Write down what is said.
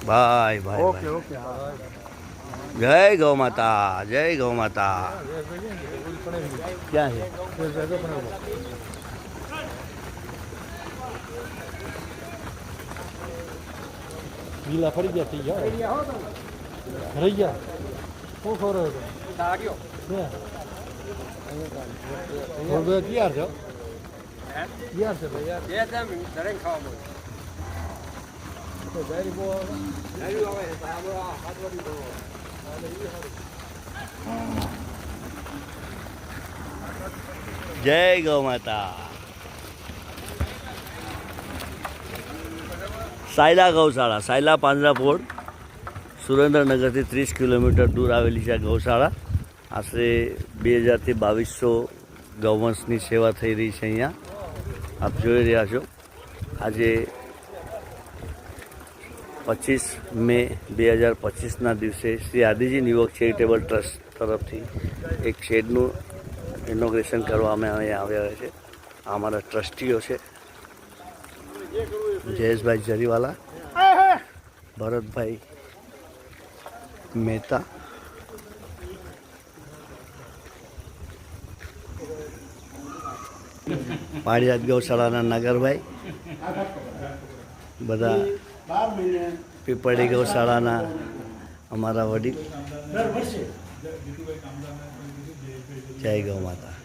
ભાઈ ભાઈ ઓકે ભાઈ. ઓકે હા જય ગૌ માતા, જય ગૌ માતા. ક્યાં છે? ગીલા ફરી ગયા થઈ ગયા રહી ગયા શું ખબર હતો તૈયાર છો તૈયાર છે જય ગૌ માતા. સાયલા ગૌશાળા, સાયલા પાંજરાપોળ, સુરેન્દ્રનગરથી 30 કિલોમીટર દૂર આવેલી છે આ ગૌશાળા. આશરે 2000 થી 2200 ગૌવંશની સેવા થઈ રહી છે અહીંયા. આપ જોઈ રહ્યા છો. આજે 25 મે 2025ના દિવસે શ્રી આદિજી યુવક ચેરિટેબલ ટ્રસ્ટ તરફથી એક શેડનું ઇનોગ્રેશન કરવા અમે અહીંયા આવ્યા છે. આ અમારા ટ્રસ્ટીઓ છે, જયેશભાઈ જરીવાલા, ભરતભાઈ મહેતા, પાળિયાદ ગૌશાળાના નગરભાઈ, બધા પીપળી ગૌશાળાના અમારા વડીલ. જય ગૌ માતા.